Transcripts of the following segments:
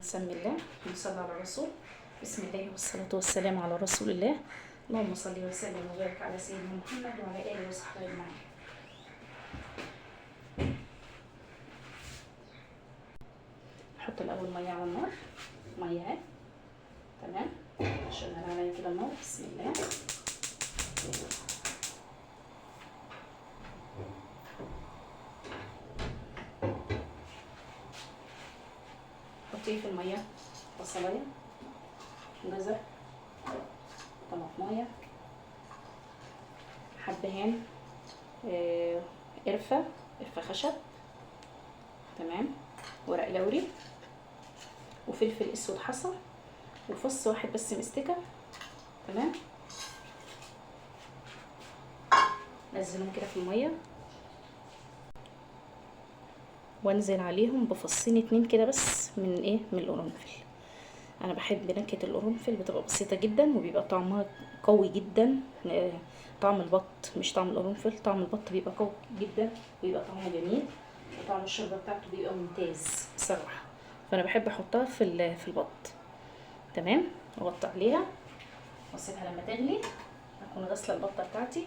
نسمي الله ونصلي على الرسول. بسم الله والصلاة والسلام على رسول الله. اللهم صل وسلم وبارك على سيدنا محمد وعلى آله وصحبه أجمعين. نحط الأول مية على النار، مية اهي تمام. شغل عليا كده النار. بسم الله. حطيه في المية بصلاية، جزر، طماطمايه، حبهان، قرفة خشب تمام، ورق لوري، وفلفل اسود حصى، وفص واحد بس مستكة تمام. نزلهم كده في المية وانزل عليهم بفصين اتنين كده بس من من القرنفل. انا بحب نكهة القرنفل، بتبقى بسيطة جدا وبيبقى طعمها قوي جدا. طعم البط مش طعم القرنفل، طعم البط بيبقى قوي جدا وبيبقى طعمه جميل، وطعم الشوربة بتاعته بيبقى ممتاز بصراحة. فانا بحب احطها في البط تمام. اغطي عليها واسيبها لما تغلي. اكون غاسله البطه بتاعتي.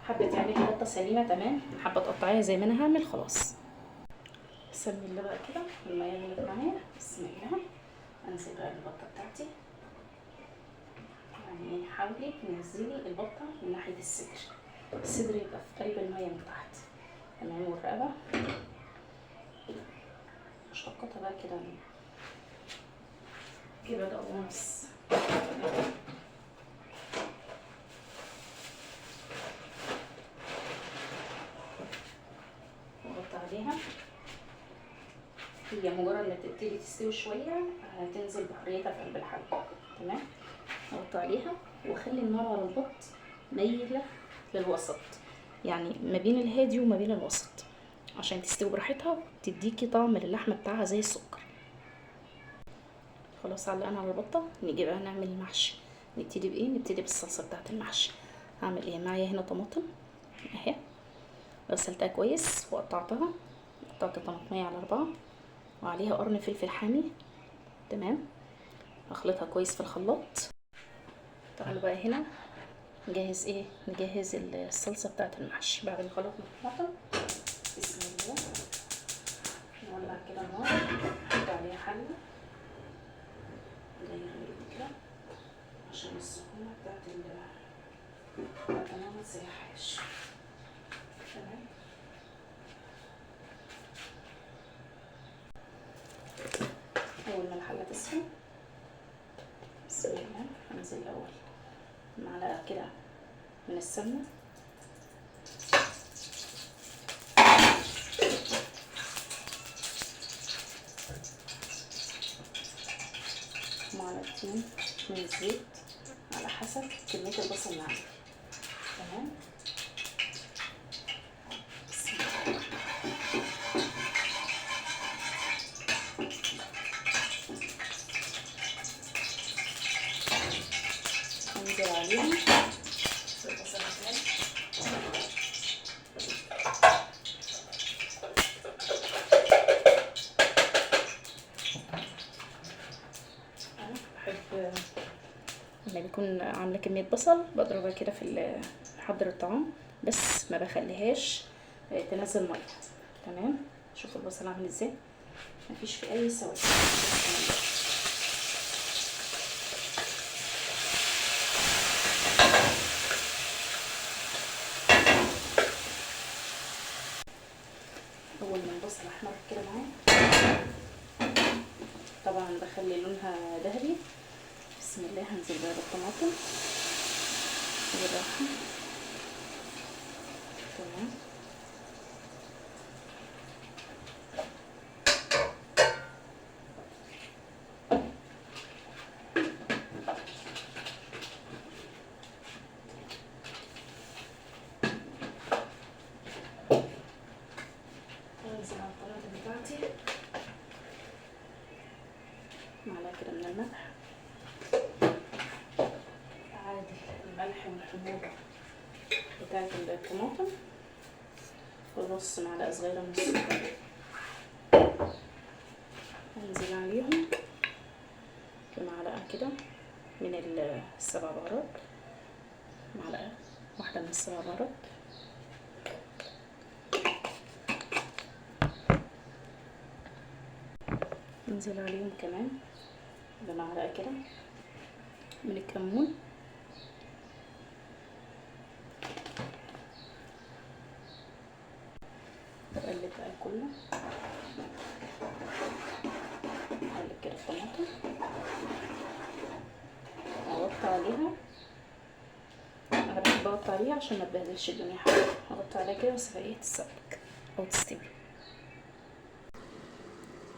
حابه تعملي بطه سليمه تمام، حابه تقطعيها زي ما انا هعمل خلاص. سمي الله بقى كده، الميه غلت معايا. بسم الله. انزل بقى البطه بتاعتي، يعني حاولي تنزلي البطه من ناحيه الصدر يبقى في قلب الميه من تحت تمام، والرقبه مشتقتها بقى كده بقى ونص. نحط عليها، هي مجرد ما تبتدي تستوي شويه هتنزل بحريتها في قلب الحله تمام. احط عليها واخلي النار على البط مايله للوسط، يعني ما بين الهادي وما بين الوسط، عشان تستوي براحتها تديكي طعم للحمه بتاعها زي السكر. خلاص علقنا على البطه. نيجي بقى نعمل المحشي. نبتدي بايه؟ نبتدي بالصلصه بتاعه المحشي. هعمل ايه؟ معايا هنا طماطم اهي، غسلتها كويس وقطعتها. قطعت طماطمية على 4 وعليها قرن فلفل حامي تمام. اخلطها كويس في الخلاط. تعالوا بقى هنا نجهز ايه؟ نجهز الصلصه بتاعه المحشي. بعد ما خلطنا الطماطم بسم الله نولع كده النار، نحط عليها حله زي كده عشان السخونه بتاعه النار ما تسيحهاش تمام. اول ما الحله تسخن بسم الله هنزل الاول معلقه كده من السمنه، معلقتين من الزيت على حسب كميه البصل اللي عندك تمام. انزل عليهم البصل بتاعي انا بحب لما بيكون عامله كميه بصل بضربها كده في حضر الطعام، بس ما بخليهاش تنزل ميه تمام. شوفوا البصل عامل ازاي، مفيش في اي سوائل. اول ما البصل احمر كده معايا طبعا بخلي لونها ذهبي. بسم الله هنزل بقى بالطماطم بالراحه تمام. انزل على الطماطم بتاعتي معلقه كده من الملح، عادي الملح والحموضه بتاعت الطماطم، ونص معلقه صغيره من السكر. انزل عليهم بمعلقه كده من السبع بهارات، معلقه واحده من السبع بهارات، انزل عليهم كمان بمعلقه كده من الكمون، واقلب بقى كله، اقلب كده الطماطم واغطي عليها. انا بحب اغطي عليها عشان ما تبهدلش الدنيا حوالي، اغطي عليها كده بس هي تتسبك او تستوي.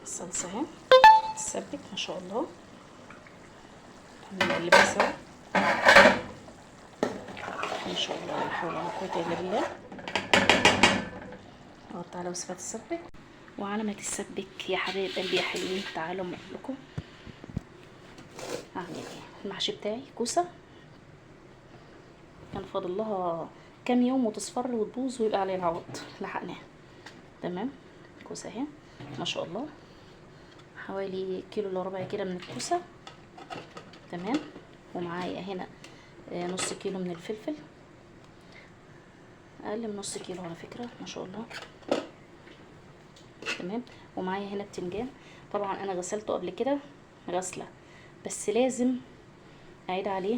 الصلصه اهي تتسبك ما شاء الله، نقلبها سوا ما شاء الله، لا حول ولا قوه الا بالله. اغطي على وصفه تتسبك، وعلى ما تتسبك يا حبايب قلبي يا حلوين تعالوا اقول لكم اعمل ايه. المحشي بتاعي كوسه كان فاضل لها كام يوم وتصفر وتبوظ ويبقى عليها العوض، لحقناها تمام. كوسه اهي ما شاء الله، حوالي كيلو الا ربع كده من الكوسه تمام. ومعايا هنا نص كيلو من الفلفل، اقل من نص كيلو على فكره ما شاء الله تمام. ومعايا هنا بتنجان، طبعا انا غسلته قبل كده غسله، بس لازم اعيد عليه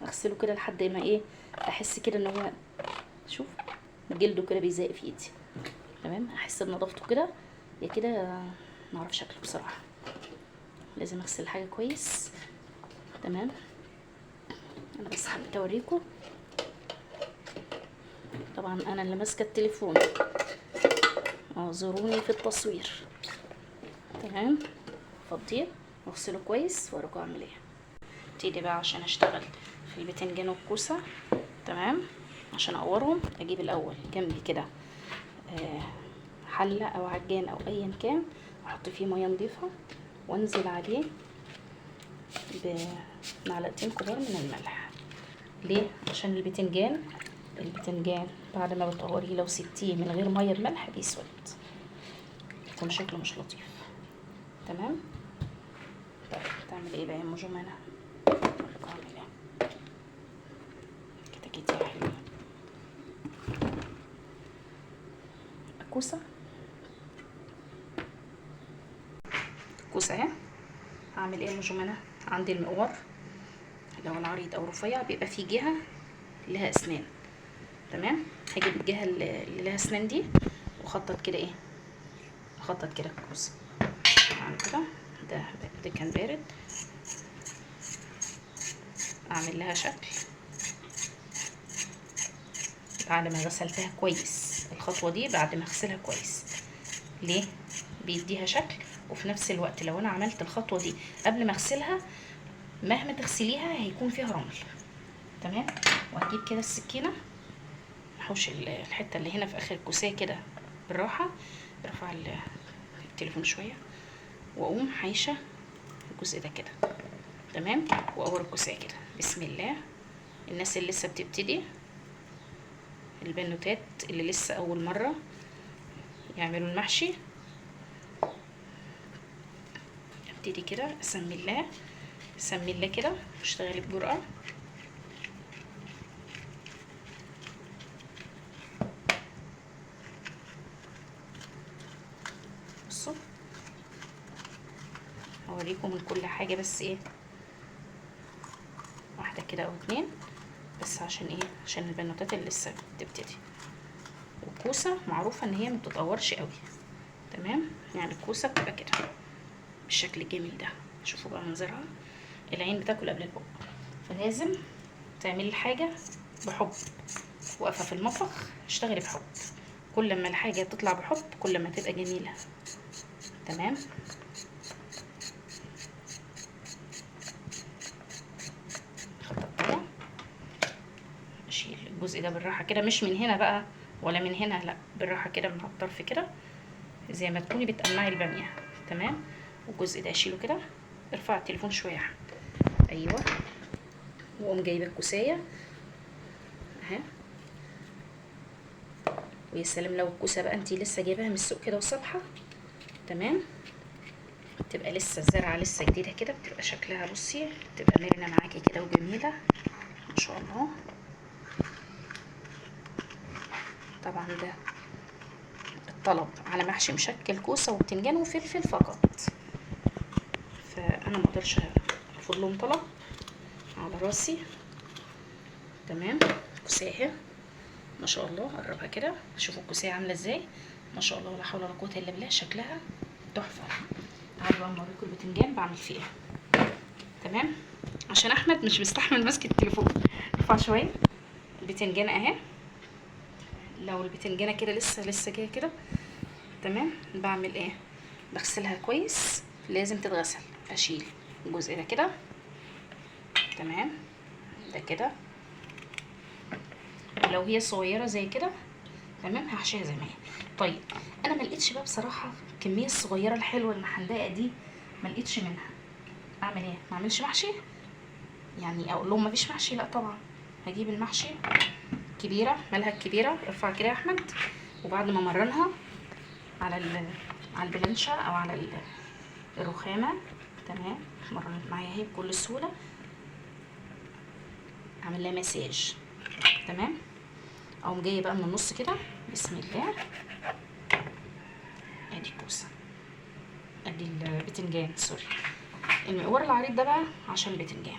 اغسله كده لحد ما ايه احس كده ان هو شوف جلده كده بيزاق في ايدي تمام، احس بنظافته كده يا كده ما اعرف شكله بصراحه، لازم اغسل الحاجه كويس تمام. انا بس حبيت اوريكم، طبعا انا اللي ماسكه التليفون اعذروني في التصوير تمام. فضيه واغسله كويس واوريكم اعمل ايه. ابتدي بقى عشان اشتغل في البتنجان والكوسه تمام. عشان اقورهم اجيب الاول جنبي كده حله او عجان او ايا كان، احط فيه ميه نضيفه وانزل عليه بمعلقتين كبار من الملح. ليه؟ عشان البتنجان بعد ما بتقوريه لو سبتيه من غير ميه بملح بيسود، يكون شكله مش لطيف تمام. طيب تعمل ايه بقى يا ام جمانه؟ اعمل ايه كده كده يا حلوه. الكوسه اهي، هعمل ايه يا ام جمانه؟ عندي المقور لو العريض او رفيع بيبقى فيه جهه لها اسنان تمام. هجيب الجهه اللي لها اسنان دي واخطط كده ايه، اخطط كده الكوسه اعمل كده. ده كان بارد، اعمل لها شكل بعد ما غسلتها كويس. الخطوه دي بعد ما اغسلها كويس ليه؟ بيديها شكل، وفي نفس الوقت لو انا عملت الخطوه دي قبل ما اغسلها مهما تغسليها هيكون فيها رمل تمام. وهجيب كده السكينه احوش الحته اللي هنا في اخر الكوسيه كده بالراحه، برفع التليفون شويه واقوم حايشه الجزء ده كده تمام، واقور الكوسيه كده بسم الله. الناس اللي لسه بتبتدي، البنوتات اللي لسه اول مره يعملوا المحشي، ابتدي كده اسمي الله سمي الله كده واشتغلي بجرأة. بصوا هوريكم من كل حاجه بس ايه واحده كده او اتنين بس، عشان ايه؟ عشان البنوتات اللي لسه بتبتدي. والكوسه معروفه ان هي ما بتتقورش قوي تمام، يعني الكوسه بتبقى كده بالشكل الجميل ده. شوفوا بقى منظرها، العين بتاكل قبل البق، فلازم تعملي الحاجه بحب. واقفه في المطبخ اشتغلي بحب، كل ما الحاجه تطلع بحب كل ما تبقى جميله تمام. اشيل الجزء ده بالراحه كده، مش من هنا بقى ولا من هنا، لا بالراحه كده من الطرف كده زي ما تكوني بتقلعي الباميه تمام. والجزء ده اشيله كده، ارفع التليفون شويه ايوه، واقوم جايبه الكوسايه اهي. ويا سلام لو الكوسه بقى انتي لسه جايباها من السوق كده وصبحه تمام، بتبقى لسه الزرعه لسه جديده كده، بتبقى شكلها بصي بتبقى مرنه معاكي كده وجميله ما شاء الله. طبعا ده الطلب على محشي مشكل كوسه وبتنجان وفلفل فقط، فانا ما اقدرش ارفض لهم طلب على راسي. تمام. كوسيه اهي ما شاء الله، قربها كده شوفوا الكوسيه عامله ازاي ما شاء الله، لا حول ولا قوه الا بالله، شكلها تحفه. تعالوا بقى اوريكم البتنجان بعمل فيه ايه. تمام. عشان احمد مش مستحمل ماسك التليفون، ارفع شويه. البتنجانه اهي، لو البتنجانه كده لسه جايه كده تمام، بعمل ايه؟ بغسلها كويس، لازم تتغسل. اشيل الجزء ده كده تمام، ده كده. لو هي صغيره زي كده تمام هحشيها زي ما هي. طيب انا ما لقيتش بقى بصراحه الكميه الصغيره الحلوه المحندقه دي، ما لقيتش منها. اعمل ايه؟ ما اعملش محشي يعني؟ اقول لهم ما فيش محشي؟ لا طبعا هجيب المحشي كبيره، مالها الكبيره، ارفع كده يا احمد. وبعد ما مرنها على البلانشه او على الرخامه تمام، مرنت معايا اهي بكل سهوله، اعمل لها مساج تمام. اقوم جايه بقى من النص كده بسم الله، ادي الكوسه، ادي البتنجان سوري، المقور العريض ده بقى عشان البتنجان.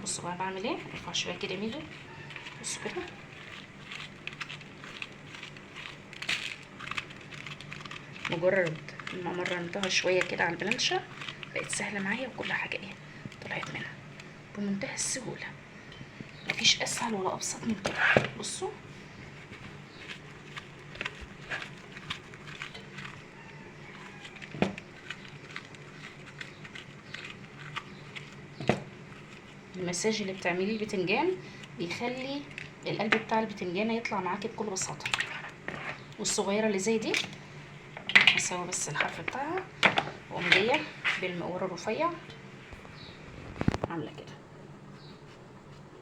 بصوا بقى بعمل ايه، ارفع شويه كده ميلي، بصوا كده مجرد ما مرنتها شويه كده على البلانشه بقت سهله معايا، وكل حاجه ايه طلعت منها بمنتهى السهوله، مفيش اسهل ولا ابسط من كده. بصوا المساج اللي بتعمليه البتنجان بيخلي القلب بتاع البتنجانه يطلع معاكي بكل بساطه. والصغيره اللي زي دي هسوي بس الحرف بتاعها، واقوم جايه بالمقور الرفيع عامله كده،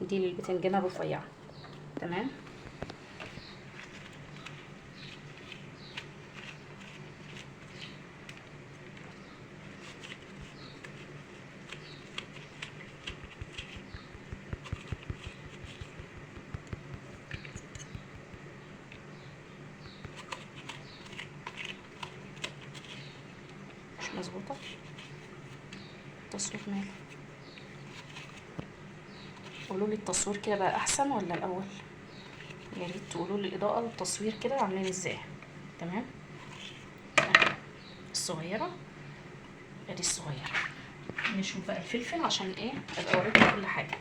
دي للبتنجانه الرفيعه تمام. مش مظبوطه التصوير ماله؟ قولوا لي التصوير كده بقى احسن ولا الاول؟ يا ريت تقولوا لي الاضاءه والتصوير كده عاملين ازاي. تمام. الصغيره ادي الصغيره. نشوف بقى الفلفل عشان ايه ابقى اوريكم كل حاجه.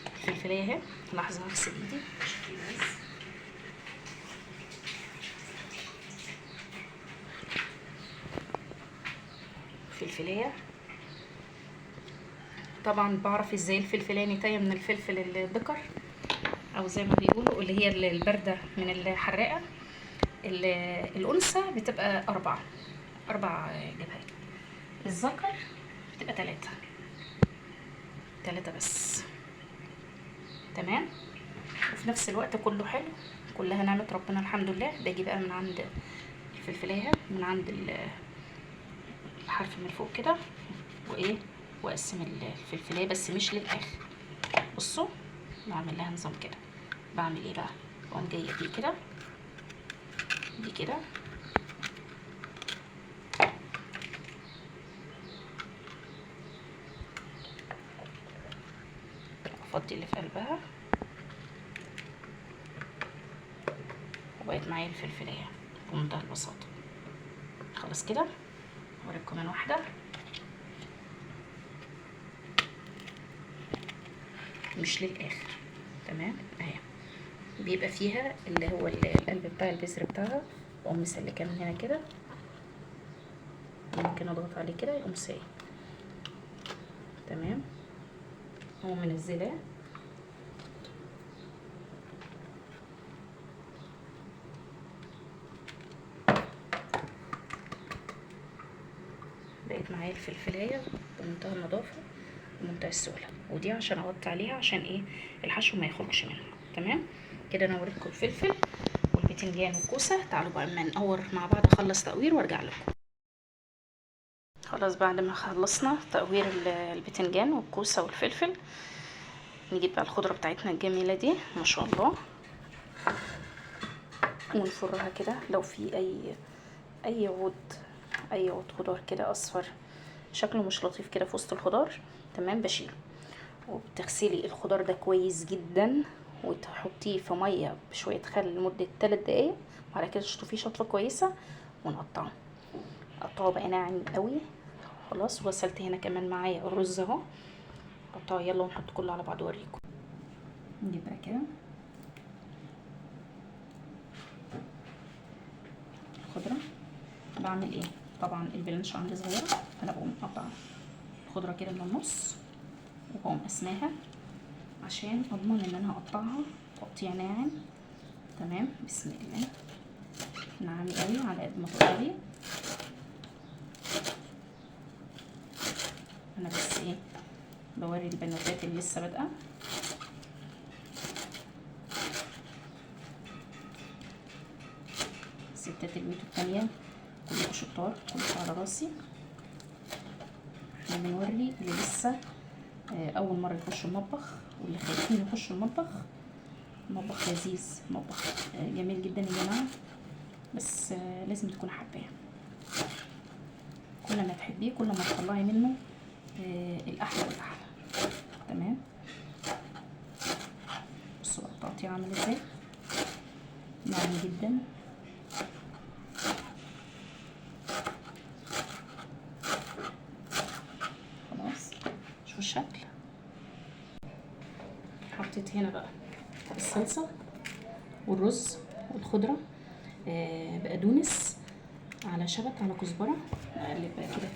الفلفلايه اهي، لحظه هغسل ايدي. فلفلايه طبعا بعرف ازاي الفلفلايه نتايه من الفلفل الذكر، او زي ما بيقولوا اللي هي البارده من الحراقه. الانثى بتبقى اربع جبهات، الذكر بتبقى تلاتة بس تمام. وفي نفس الوقت كله حلو، كلها نعمة ربنا الحمد لله. باجي بقى من عند الفلفلايه، من عند الحرف من فوق كده، وايه واقسم الفلفلايه بس مش للاخر. بصوا بعمل لها نظام كده، بعمل ايه بقى، واقوم جايه دي كده دي كده افضي اللي في قلبها، وبقت معايا الفلفلايه بمنتهى البساطه. خلاص كده اوريكم كمان واحده مش للاخر تمام اهي، بيبقى فيها اللي هو القلب بتاع البذر بتاعها، واقوم مسلكاه من هنا كده، ممكن اضغط عليه كده يقوم سايب تمام، هو منزلاه. بقت معايا الفلفلايه بمنتهى النظافه ومنتهى السهوله، ودي عشان اغطي عليها عشان ايه الحشو ما يخرجش منها تمام. كده انا وريتكم الفلفل والبتنجان والكوسه. تعالوا بقى اما نقور مع بعض، اخلص تقوير وارجع لكم. خلاص بعد ما خلصنا تقوير البتنجان والكوسه والفلفل، نجيب بقى الخضره بتاعتنا الجميله دي ما شاء الله، ونفرها كده. لو في اي عود خضار كده اصفر شكله مش لطيف كده في وسط الخضار، تمام، بشيله. وبتغسلي الخضار ده كويس جدا، وتحطيه في ميه بشويه خل لمده 3 دقايق، وبعد كده تشطفيه شطفه كويسه، ونقطعه. قطعه بقى ناعم قوي. خلاص. وغسلت هنا كمان معايا الرز اهو، قطعه. يلا ونحط كله على بعض اوريكم. نجيب بقى كده الخضره. بعمل ايه؟ طبعا البلانش عندي صغيره، فانا بقوم مقطعه الخضره كده من النص، وبقوم قسماها عشان اضمن ان انا هقطعها تقطيع ناعم. تمام. بسم الله. ناعم قوي على قد ما تقدري. انا بس ايه، بوري البنوتات اللي لسه بادئه. ستات البيوت التانية كلكم شطار، كلكم على راسي. احنا بنوري اللي لسه اول مره يخشوا المطبخ، واللي خايفين يخشوا المطبخ. المطبخ لذيذ، مطبخ جميل جدا يا جماعه، بس لازم تكوني حباه. كل ما تحبيه كل ما تطلعي منه الاحلى والاحلى. تمام. بصوا بقى التقطيع عامل ازاي، ناعم جدا. خلاص. شوفوا الشكل. حطيت هنا بقى الصلصه والرز والخضره، بقدونس على شبت على كزبره. اقلب بقى كده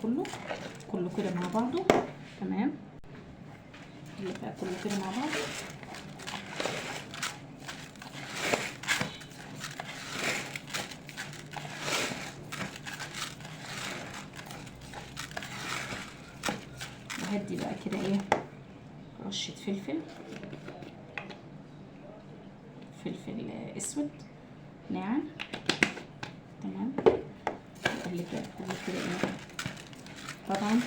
كله كده مع بعضه. تمام. اقلب بقى كله كده مع بعض. وهدي بقى كده ايه، رشه فلفل اسود ناعم. تمام. اقلب بقى كله كده ايه. طبعا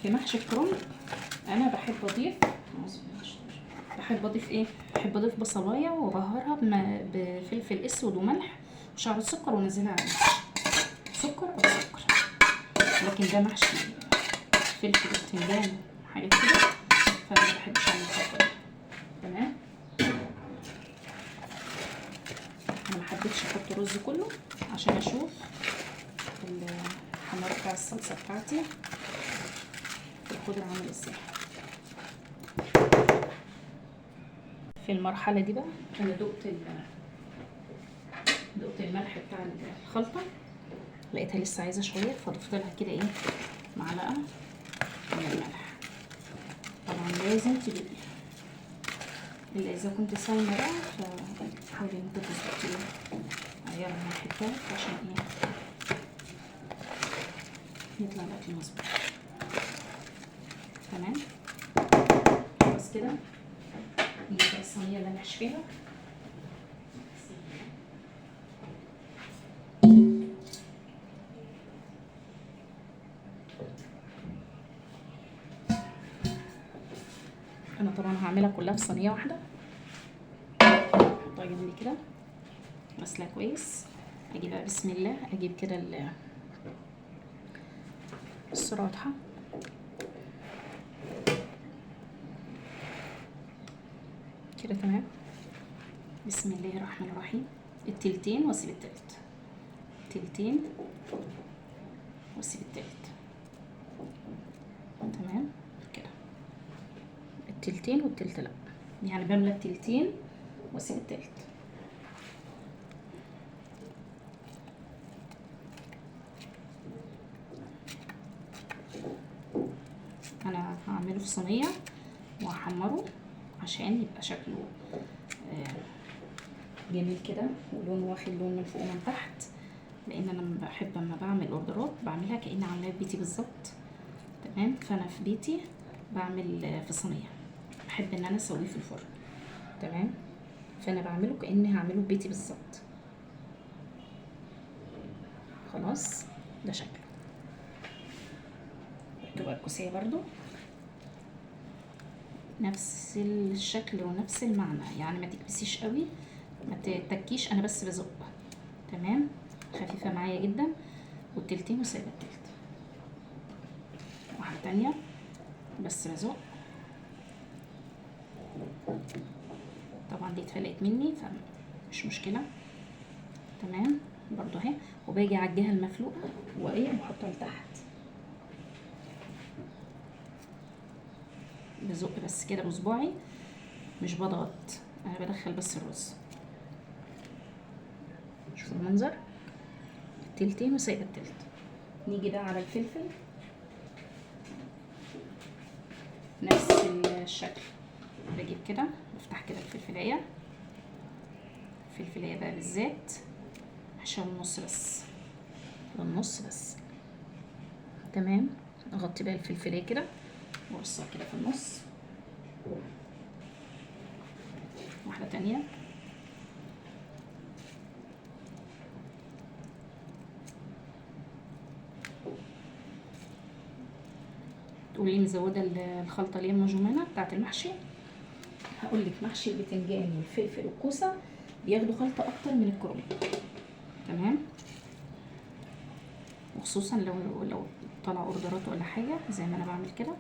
في محشي الكرنب انا بحب اضيف ايه، بحب اضيف بصلايه وابهرها بفلفل اسود وملح وشعره سكر، وانزلها على سكر او سكر. لكن ده محشي فلفل وبتنجان وحاجات كده، فانا ما بحبش اعمل الخلطه دي. تمام. انا ما حبيتش احط الرز كله عشان اشوف الحمار بتاع الصلصه بتاعتي في الخضره عامل ازاي. في المرحله دي بقى انا دقت الملح بتاع الخلطه، لقيتها لسه عايزه شويه، فضفت لها كده ايه، معلقه من الملح. طبعا لازم تدوقي، الا اذا كنت صايمه بقى، فحاولي ان انت تظبطي عيار الملح بتاعك عشان ايه يطلع الاكل مظبوط. تمام. بس كده نجيب الصينيه اللي انا هشويها. انا طبعا هعملها كلها في صينيه واحده. احطها جنبي كده، غسلها كويس. اجي بقى بسم الله، اجيب كده السراطحه كده. تمام. بسم الله الرحمن الرحيم. التلتين واسيب التلت، تلتين واسيب التلت. تمام كده، التلتين والتلت لا، يعني بملى التلتين واسيب التلت. انا هعمله في صينيه وهحمره عشان يبقى شكله جميل كده، ولونه واخد لون من فوق ومن تحت، لان انا بحب اما بعمل اوردرات بعملها كاني عاملاها في بيتي بالظبط. تمام. فانا في بيتي بعمل في صينيه، بحب ان انا اسويه في الفرن. تمام. فانا بعمله كاني هعمله في بيتي بالظبط. خلاص. ده شكله. بتبقى الكوسية برضو نفس الشكل ونفس المعنى، يعني ما تكبسيش قوي، ما تتكيش، انا بس بزق. تمام، خفيفة معايا جدا، والتلتين وسايبة التلت. واحدة تانية بس بزق. طبعا دي اتفلقت مني فمش مشكلة. تمام برضو اهي، وباجي على الجهة المفلوقة وايه بحطها لتحت، بزق بس كده بصباعي، مش بضغط، انا بدخل بس الرز. شوفوا المنظر، تلتين وسايبه التلت. نيجي بقى على الفلفل، نفس الشكل، بجيب كده بفتح كده الفلفلايه بقى بالذات عشان النص بس، للنص بس. تمام، اغطي بقى الفلفلايه كده وارصها كده في النص. واحده تانية، تقولي مزوده الخلطه ليه المجمنه بتاعه المحشي؟ هقول لك، محشي البتنجان والفلفل والكوسه بياخدوا خلطه اكتر من الكرنب. تمام، وخصوصا لو طلع اوردرات ولا حاجه زي ما انا بعمل كده،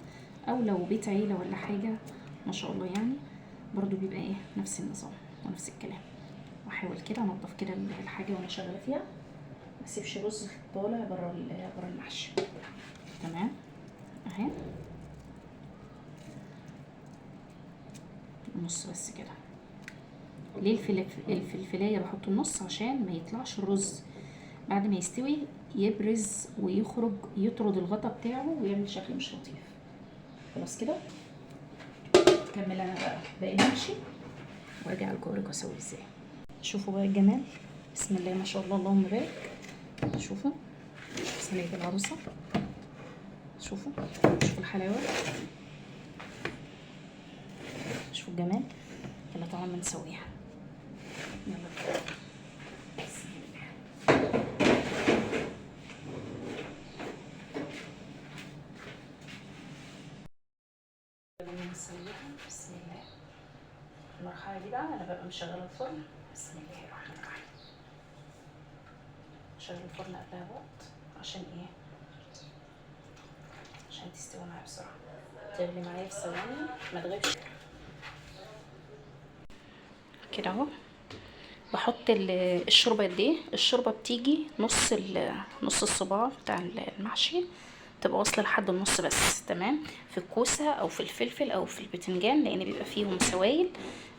او لو بيت عيله ولا حاجه ما شاء الله يعني، برضو بيبقى ايه نفس النظام ونفس الكلام. واحاول كده انضف كده الحاجه وانا شغاله فيها، ما اسيبش رز طالع بره المحشي. تمام اهي، نص بس كده. ليه الفلفلايه بحط النص؟ عشان ما يطلعش الرز بعد ما يستوي يبرز ويخرج، يطرد الغطا بتاعه ويعمل شكل مش لطيف. خلاص كده، اكمل انا بقى باقي المحشي وارجع لكم اسوي ازاي. شوفوا بقى الجمال، بسم الله ما شاء الله اللهم بارك. شوفوا صينيه العروسه، شوفوا الحلاوه، شوفوا الجمال. يلا طبعا بنسويها، يلا بسم الله. نسويها بسم الله. المرحله دي بقى انا ببقى مشغله الفرن. بسم الله الرحمن الرحيم. شغل الفرن قبلها بوقت عشان ايه؟ عشان تستوي معايا بسرعه، تغلي معايا في ثواني ما تغيبش كده اهو. بحط الشوربه قد ايه؟ الشوربه بتيجي نص الصباع بتاع المحشي، تبقى واصله لحد النص بس. تمام، في الكوسه او في الفلفل او في البتنجان، لان بيبقى فيهم سوائل.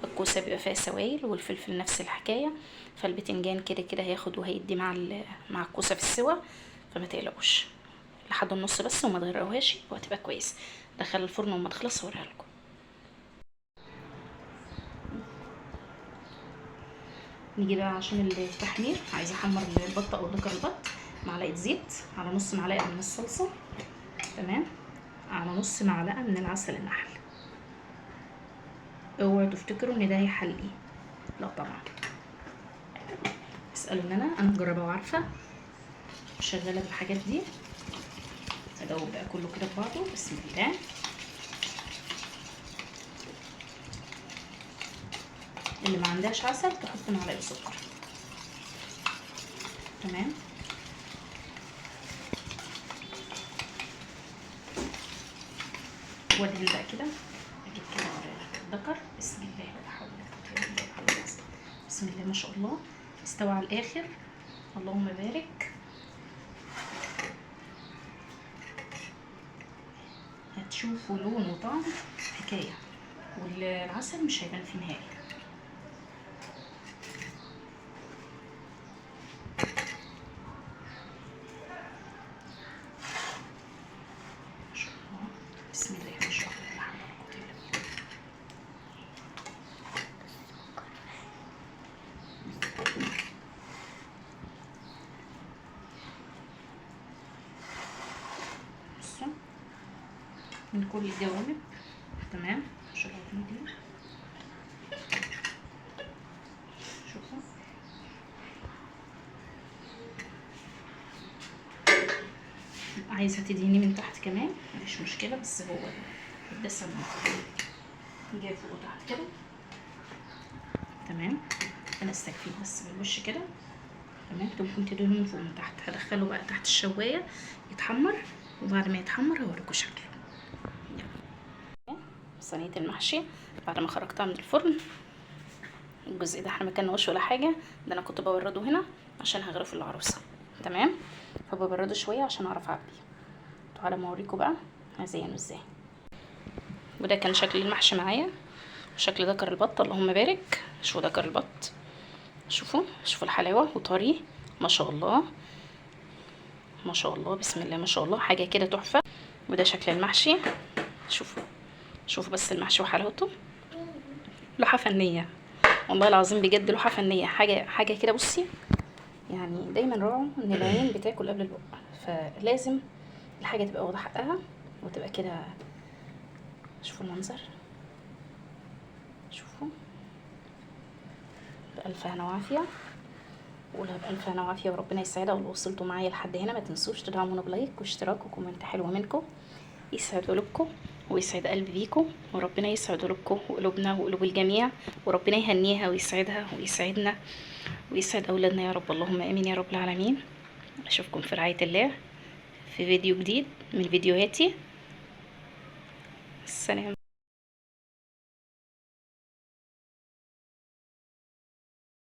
الكوسه بيبقى فيها سوائل والفلفل نفس الحكايه، فالبتنجان كده كده هياخد وهيدي مع الكوسه في السوا، فما تقلقوش، لحد النص بس وما تغرقوهاش وهتبقى كويس. دخل الفرن وما تخلص اوريها لكم. نيجي بقى عشان التحمير، عايزه احمر البطه او ذكر البط، معلقه زيت على نص معلقه من الصلصه. تمام، على نص معلقه من العسل النحل. اوعوا تفتكروا ان ده هيحلي، لا طبعا. اسالوا ان انا مجربه وعارفه، شغاله بالحاجات دي. ادوب بقى كله كده في بعضه بسم الله. اللي ما عندهاش عسل تحط معلقه سكر. تمام، وادهن بقى كده، اجيب كده الذكر. بسم الله لا حول ولا قوه الا بالله. بسم الله ما شاء الله، استوى على الاخر، اللهم بارك. هتشوفوا لون وطعم حكايه، والعسل مش هيبان في نهائي. بسم الله ما شاء الله لا حول ولا قوه الا بالله. بصوا من كل الجوانب. تمام، شغلتنا دي شوفوا. عايزه تديني من تحت كمان مفيش مشكله، بس هو الدسم جاي فوق وتحت كده تمام. انا استكفيت بس بالوش كده تمام. ممكن تدهنوا من فوق ومن تحت. هدخله بقى تحت الشوايه يتحمر، وبعد ما يتحمر هوريكم شكله. صينيه المحشي بعد ما خرجتها من الفرن، الجزء ده احنا ما كناش ولا حاجه، ده انا كنت ببرده هنا عشان هغرف العروسه تمام، فببرده شويه عشان اعرف اعبيه. تعالى ما اوريكم بقى هزينه ازاي. وده كان شكل المحشي معايا، وشكل دكر البط اللهم بارك. شوفوا دكر البط، شوفوا الحلاوه وطري ما شاء الله ما شاء الله بسم الله ما شاء الله، حاجه كده تحفه. وده شكل المحشي، شوفوا بس المحشي وحلاوته، لوحه فنيه والله العظيم بجد، لوحه فنيه، حاجه كده. بصي يعني دايما راعوا ان العين بتاكل قبل البق، فلازم الحاجه تبقى واخده حقها وتبقى كده. شوفوا المنظر، شوفوا بألف هنا وعافيه، قولها بألف هنا وعافيه وربنا يسعدها. ولو وصلتوا معايا لحد هنا ما تنسوش تدعمونا بلايك واشتراك وكومنت حلوه منكم، يسعد قلوبكم ويسعد قلبي بيكم، وربنا يسعد قلوبكم وقلوبنا وقلوب الجميع، وربنا يهنيها ويسعدها ويسعدنا ويسعد اولادنا يا رب، اللهم امين يا رب العالمين. اشوفكم في رعايه الله في فيديو جديد من فيديوهاتي. السلام.